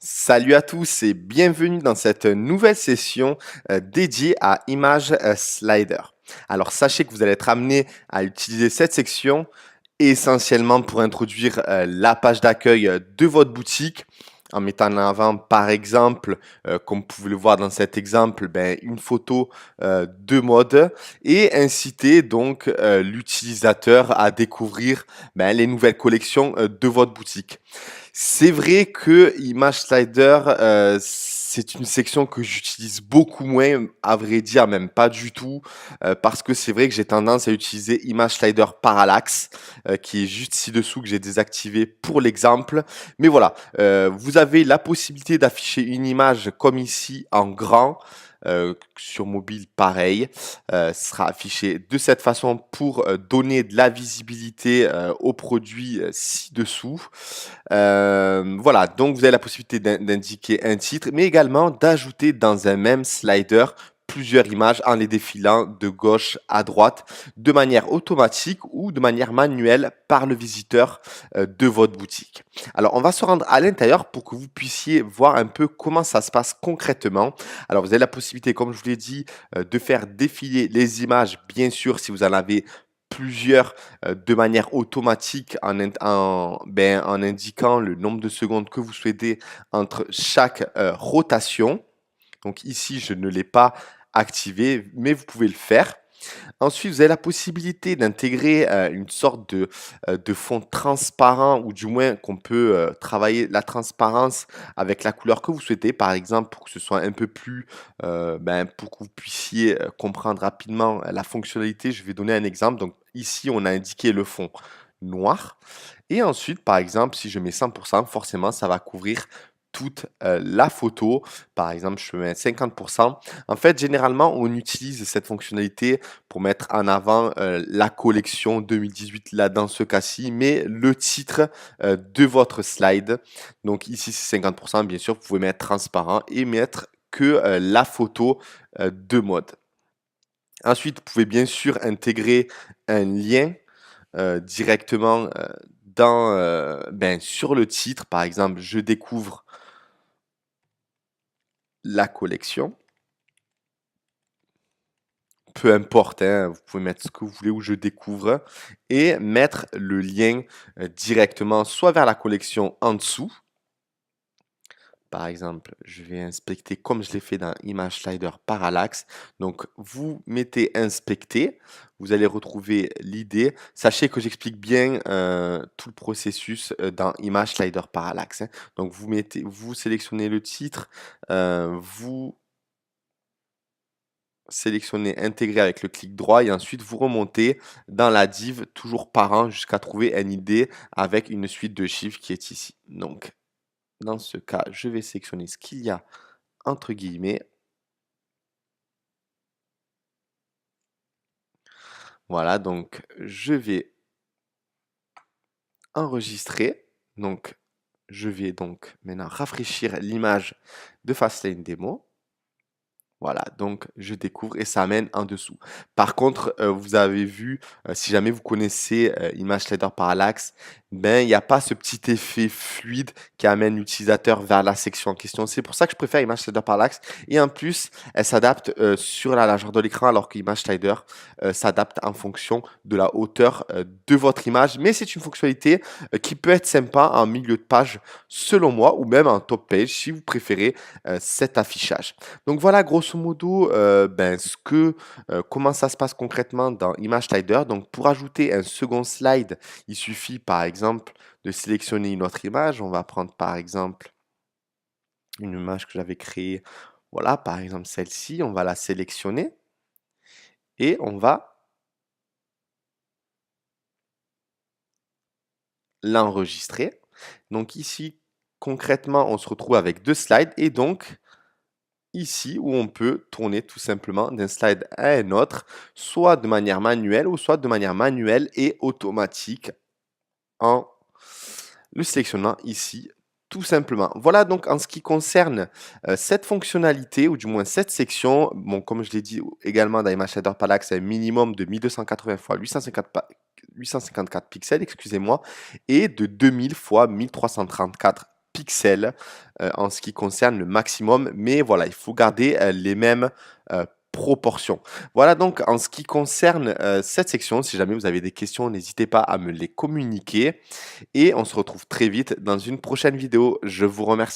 Salut à tous et bienvenue dans cette nouvelle session dédiée à Image Slider. Alors sachez que vous allez être amené à utiliser cette section essentiellement pour introduire la page d'accueil de votre boutique en mettant en avant par exemple, comme vous pouvez le voir dans cet exemple, une photo de mode et inciter donc l'utilisateur à découvrir les nouvelles collections de votre boutique. C'est vrai que Image Slider, c'est une section que j'utilise beaucoup moins, à vrai dire même pas du tout, parce que c'est vrai que j'ai tendance à utiliser Image Slider Parallax, qui est juste ci-dessous que j'ai désactivé pour l'exemple. Mais voilà, vous avez la possibilité d'afficher une image comme ici en grand, sur mobile pareil, sera affiché de cette façon pour donner de la visibilité au produit ci-dessous. Voilà, donc vous avez la possibilité d'indiquer un titre, mais également d'ajouter dans un même slider plusieurs images en les défilant de gauche à droite de manière automatique ou de manière manuelle par le visiteur de votre boutique. Alors, on va se rendre à l'intérieur pour que vous puissiez voir un peu comment ça se passe concrètement. Alors, vous avez la possibilité, comme je vous l'ai dit, de faire défiler les images, bien sûr, si vous en avez plusieurs de manière automatique en indiquant le nombre de secondes que vous souhaitez entre chaque rotation. Donc ici, je ne l'ai pas activé, mais vous pouvez le faire. Ensuite, vous avez la possibilité d'intégrer une sorte de fond transparent ou du moins qu'on peut travailler la transparence avec la couleur que vous souhaitez. Par exemple, pour que ce soit un peu plus, pour que vous puissiez comprendre rapidement la fonctionnalité, je vais donner un exemple. Donc ici, on a indiqué le fond noir. Et ensuite, par exemple, si je mets 100%, forcément, ça va couvrir toute la photo. Par exemple, je peux mettre 50%. En fait, généralement, on utilise cette fonctionnalité pour mettre en avant la collection 2018, là, dans ce cas-ci, mais le titre de votre slide. Donc ici, c'est 50%. Bien sûr, vous pouvez mettre transparent et mettre que la photo de mode. Ensuite, vous pouvez bien sûr intégrer un lien directement sur le titre. Par exemple, je découvre la collection. Peu importe, hein, vous pouvez mettre ce que vous voulez où je découvre et mettre le lien directement soit vers la collection en dessous. Par exemple, je vais inspecter comme je l'ai fait dans Image Slider Parallax. Donc, vous mettez inspecter, vous allez retrouver l'idée. Sachez que j'explique bien tout le processus dans Image Slider Parallax, hein. Donc, vous sélectionnez le titre, vous sélectionnez intégrer avec le clic droit et ensuite vous remontez dans la div toujours parent jusqu'à trouver un ID avec une suite de chiffres qui est ici. Donc, dans ce cas, je vais sélectionner ce qu'il y a entre guillemets. Voilà, donc je vais enregistrer. Donc, je vais donc maintenant rafraîchir l'image de Fastlane Demo. Voilà, donc je découvre et ça amène en dessous. Par contre, vous avez vu, si jamais vous connaissez Image Slider Parallax, il n'y a pas ce petit effet fluide qui amène l'utilisateur vers la section en question. C'est pour ça que je préfère Image Slider Parallax. Et en plus, elle s'adapte sur la largeur de l'écran, alors que Image Slider s'adapte en fonction de la hauteur de votre image. Mais c'est une fonctionnalité qui peut être sympa en milieu de page, selon moi, ou même en top page, si vous préférez cet affichage. Donc voilà, grosso modo, comment ça se passe concrètement dans Image Slider. Donc pour ajouter un second slide, il suffit par exemple de sélectionner une autre image. On va prendre par exemple une image que j'avais créée. Voilà, par exemple celle-ci, on va la sélectionner et on va l'enregistrer. Donc ici, concrètement, on se retrouve avec deux slides et donc ici où on peut tourner tout simplement d'un slide à un autre, soit de manière manuelle ou soit de manière manuelle et automatique en le sélectionnant ici tout simplement. Voilà donc en ce qui concerne cette fonctionnalité ou du moins cette section. Bon, comme je l'ai dit également dans Image Shader Parallax, c'est un minimum de 1280 x 854 pixels, excusez-moi, et de 2000 x 1334 pixels en ce qui concerne le maximum, mais voilà, il faut garder les mêmes proportions. Voilà donc en ce qui concerne cette section, si jamais vous avez des questions, n'hésitez pas à me les communiquer et on se retrouve très vite dans une prochaine vidéo. Je vous remercie.